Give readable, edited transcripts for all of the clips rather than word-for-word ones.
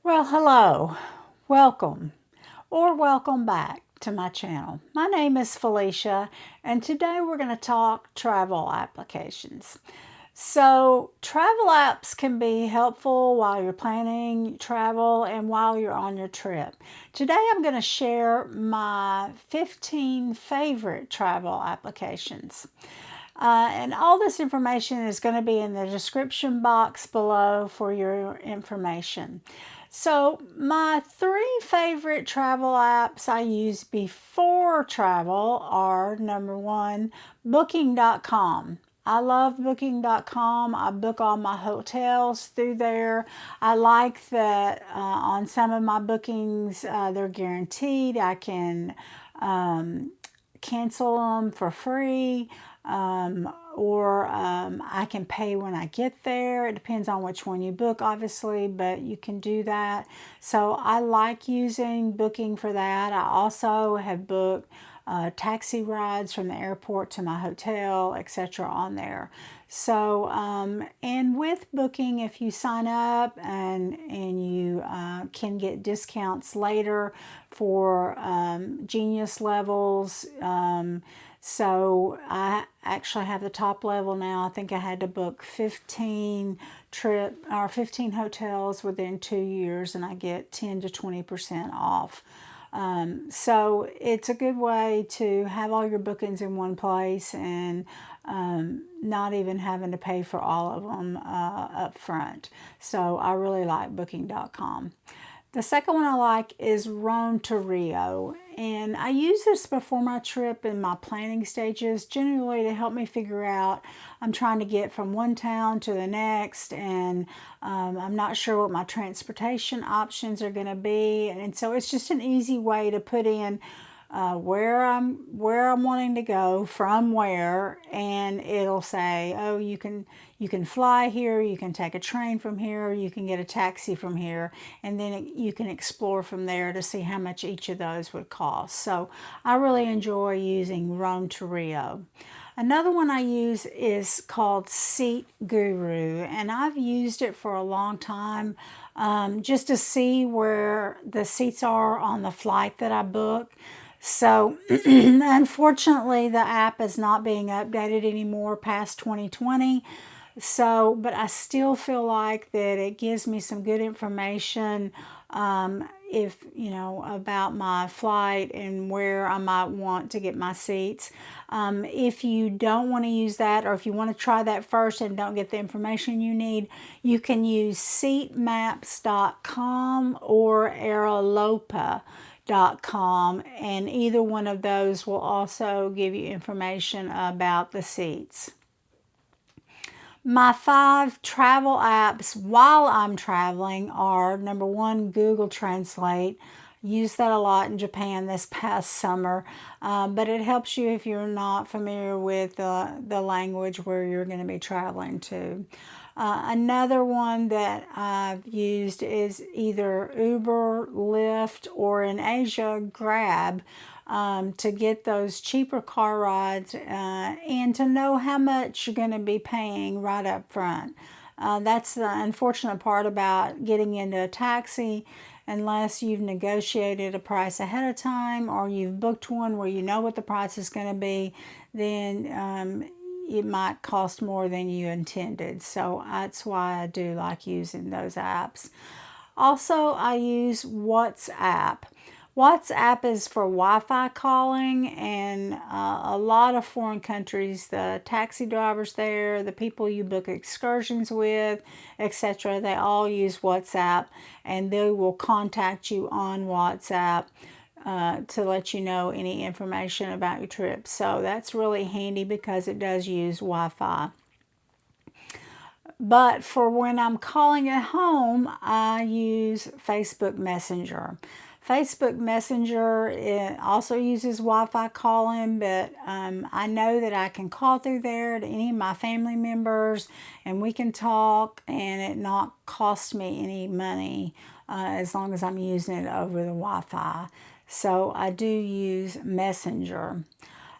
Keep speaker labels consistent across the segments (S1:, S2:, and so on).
S1: Well, hello, welcome, or welcome back to my channel. My name is Felicia, and today we're going to talk travel applications. So, travel apps can be helpful while you're planning travel and while you're on your trip. Today I'm going to share my 15 favorite travel applications. And all this information is going to be in the description box below for your information. So, my three favorite travel apps I use before travel are number one, Booking.com. I love Booking.com. I book all my hotels through there. I like that on some of my bookings, they're guaranteed. I can cancel them for free, or I can pay when I get there. It depends on which one you book, obviously, but you can do that. So I like using Booking for that. I also have booked taxi rides from the airport to my hotel, etc. on there. So, and with Booking, if you sign up and you can get discounts later for Genius levels. So I actually have the top level now. I think I had to book 15 hotels within 2 years, and I get 10 to 20% off. So it's a good way to have all your bookings in one place and not even having to pay for all of them up front. So I really like Booking.com. The second one I like is Rome to Rio, and I use this before my trip in my planning stages, generally to help me figure out I'm trying to get from one town to the next, and I'm not sure what my transportation options are going to be, and so it's just an easy way to put in where I'm wanting to go from where, and it'll say, oh, you can fly here, you can take a train from here, you can get a taxi from here, and then you can explore from there to see how much each of those would cost. So I really enjoy using Rome to Rio. Another one I use is called Seat Guru, and I've used it for a long time just to see where the seats are on the flight that I book. So, unfortunately, the app is not being updated anymore past 2020. So, but I still feel like that it gives me some good information if, about my flight and where I might want to get my seats. If you don't want to use that, or if you want to try that first and don't get the information you need, you can use seatmaps.com or airalopa.com, and either one of those will also give you information about the seats. My 5 travel apps while I'm traveling are number one, Google Translate. Used that a lot in Japan this past summer, but it helps you if you're not familiar with the language where you're going to be traveling to. Another one that I've used is either Uber, Lyft, or in Asia, Grab, to get those cheaper car rides and to know how much you're going to be paying right up front. That's the unfortunate part about getting into a taxi. Unless you've negotiated a price ahead of time or you've booked one where you know what the price is going to be, then it might cost more than you intended. So that's why I do like using those apps. Also, I use WhatsApp. WhatsApp is for Wi-Fi calling, and a lot of foreign countries, the taxi drivers there, the people you book excursions with, etc., they all use WhatsApp, and they will contact you on WhatsApp to let you know any information about your trip. So that's really handy because it does use Wi-Fi. But for when I'm calling at home, I use Facebook Messenger. Facebook Messenger, it also uses Wi-Fi calling, but I know that I can call through there to any of my family members, and we can talk, and it not cost me any money as long as I'm using it over the Wi-Fi. So I do use Messenger.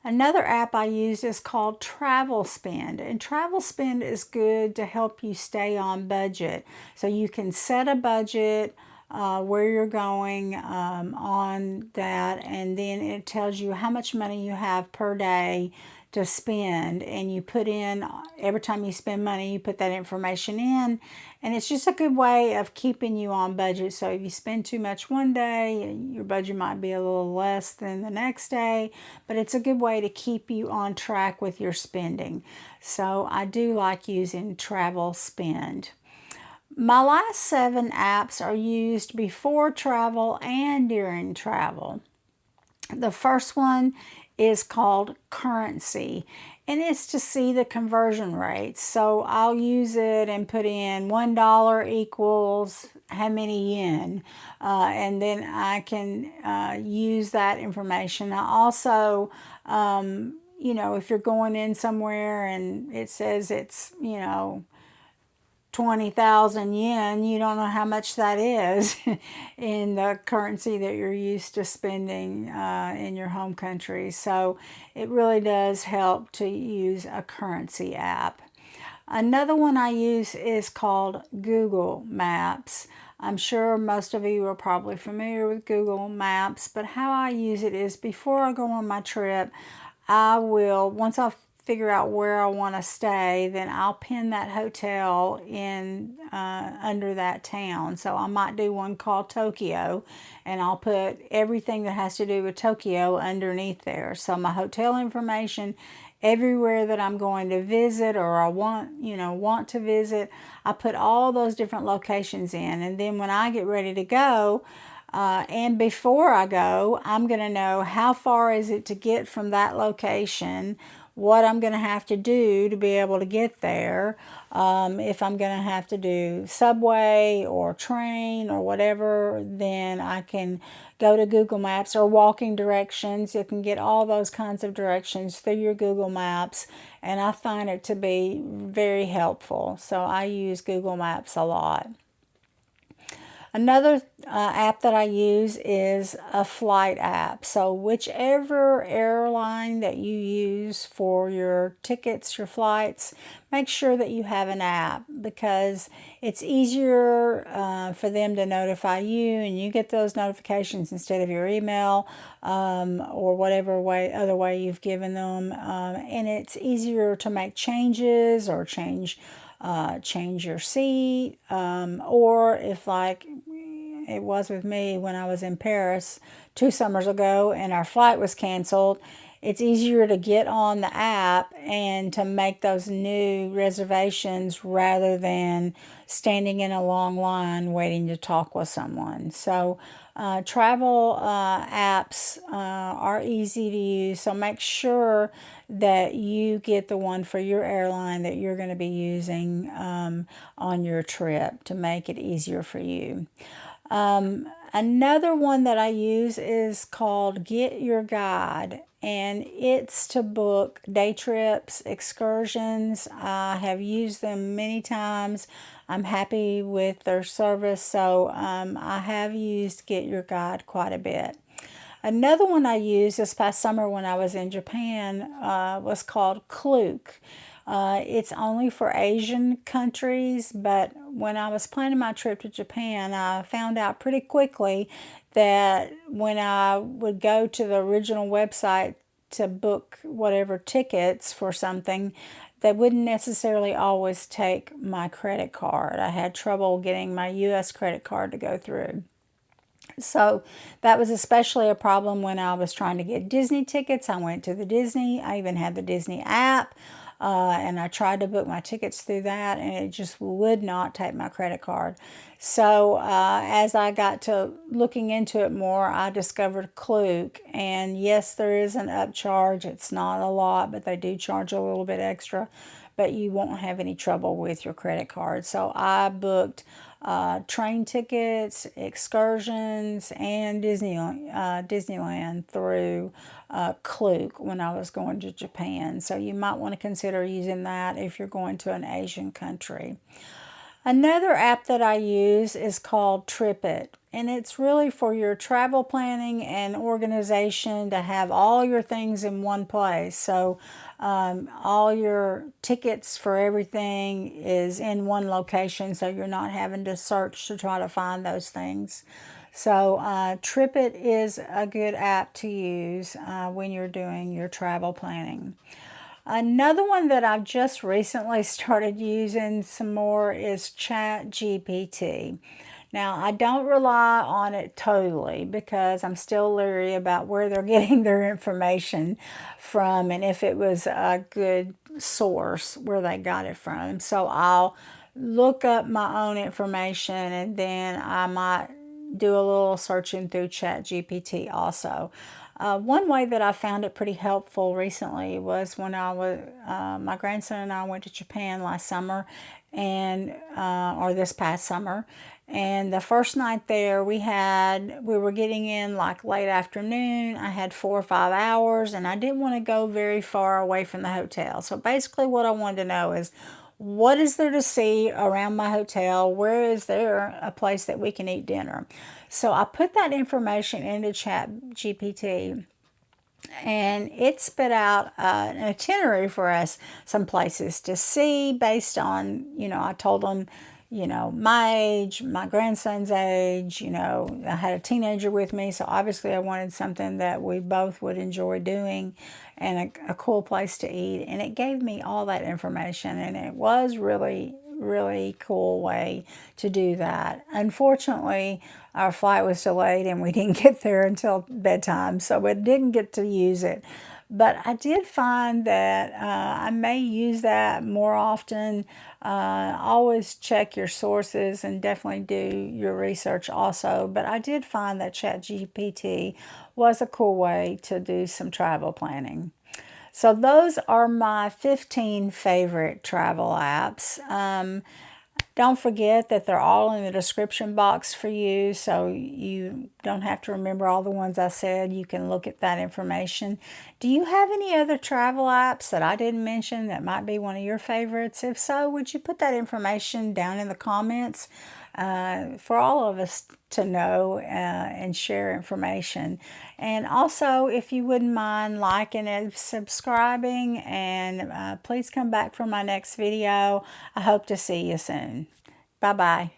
S1: Another app I use is called Travel Spend, and Travel Spend is good to help you stay on budget. So you can set a budget where you're going on that, and then it tells you how much money you have per day to spend, and you put in every time you spend money, you put that information in, and it's just a good way of keeping you on budget. So if you spend too much one day, your budget might be a little less than the next day, but it's a good way to keep you on track with your spending. So I do like using Travel Spend. My last 7 apps are used before travel and during travel. The first one is called Currency, and it's to see the conversion rates. So I'll use it and put in $1 equals how many yen, and then I can use that information. I also, if you're going in somewhere and it says it's, 20,000 yen, you don't know how much that is in the currency that you're used to spending in your home country. So it really does help to use a currency app. Another one I use is called Google Maps. I'm sure most of you are probably familiar with Google Maps, but how I use it is before I go on my trip, once I figure out where I want to stay, then I'll pin that hotel in under that town. So I might do one called Tokyo, and I'll put everything that has to do with Tokyo underneath there. So my hotel information, everywhere that I'm going to visit or I want to visit, I put all those different locations in, and then when I get ready to go, and before I go, I'm going to know how far is it to get from that location, what I'm going to have to do to be able to get there, if I'm going to have to do subway or train or whatever, then I can go to Google Maps, or walking directions. You can get all those kinds of directions through your Google Maps, and I find it to be very helpful. So I use Google Maps a lot. Another app that I use is a flight app. So whichever airline that you use for your tickets, your flights, make sure that you have an app, because it's easier for them to notify you, and you get those notifications instead of your email or whatever other way you've given them. And it's easier to make changes or change your seat, or if, like it was with me when I was in Paris 2 summers ago and our flight was canceled, it's easier to get on the app and to make those new reservations rather than standing in a long line waiting to talk with someone. So travel apps are easy to use, so make sure that you get the one for your airline that you're going to be using on your trip to make it easier for you. Another one that I use is called Get Your Guide, and it's to book day trips, excursions. I have used them many times. I'm happy with their service, so I have used Get Your Guide quite a bit. Another one I used this past summer when I was in Japan was called Klook. It's only for Asian countries, but when I was planning my trip to Japan, I found out pretty quickly that when I would go to the original website to book whatever tickets for something, they wouldn't necessarily always take my credit card. I had trouble getting my U.S. credit card to go through. So that was especially a problem when I was trying to get Disney tickets. I went to the Disney. I even had the Disney app. And I tried to book my tickets through that, and it just would not take my credit card. So as I got to looking into it more, I discovered Klook. And yes, there is an upcharge. It's not a lot, but they do charge a little bit extra. But you won't have any trouble with your credit card. So I booked train tickets, excursions, and Disneyland through Klook when I was going to Japan. So you might want to consider using that if you're going to an Asian country. Another app that I use is called TripIt, and it's really for your travel planning and organization to have all your things in one place. So all your tickets for everything is in one location, so you're not having to search to try to find those things. So TripIt is a good app to use when you're doing your travel planning. Another one that I've just recently started using some more is ChatGPT. Now, I don't rely on it totally because I'm still leery about where they're getting their information from and if it was a good source where they got it from. So I'll look up my own information and then I might do a little searching through ChatGPT also. One way that I found it pretty helpful recently was when my grandson and I went to Japan last summer, and or this past summer, and the first night there we were getting in like late afternoon. I had 4 or 5 hours, and I didn't want to go very far away from the hotel. So basically, what I wanted to know is, what is there to see around my hotel? Where is there a place that we can eat dinner? So I put that information into Chat GPT, and it spit out an itinerary for us, some places to see based on, I told them, my age, my grandson's age, I had a teenager with me, so obviously I wanted something that we both would enjoy doing and a cool place to eat. And it gave me all that information, and it was really cool way to do that. Unfortunately, our flight was delayed and we didn't get there until bedtime, so we didn't get to use it. But I did find that I may use that more often. Always check your sources and definitely do your research also. But I did find that ChatGPT was a cool way to do some travel planning. So those are my 15 favorite travel apps. Don't forget that they're all in the description box for you, so you don't have to remember all the ones I said. You can look at that information. Do you have any other travel apps that I didn't mention that might be one of your favorites? If so, would you put that information down in the comments for all of us to know and share information? And also, if you wouldn't mind liking and subscribing, and please come back for my next video. I hope to see you soon. Bye-bye.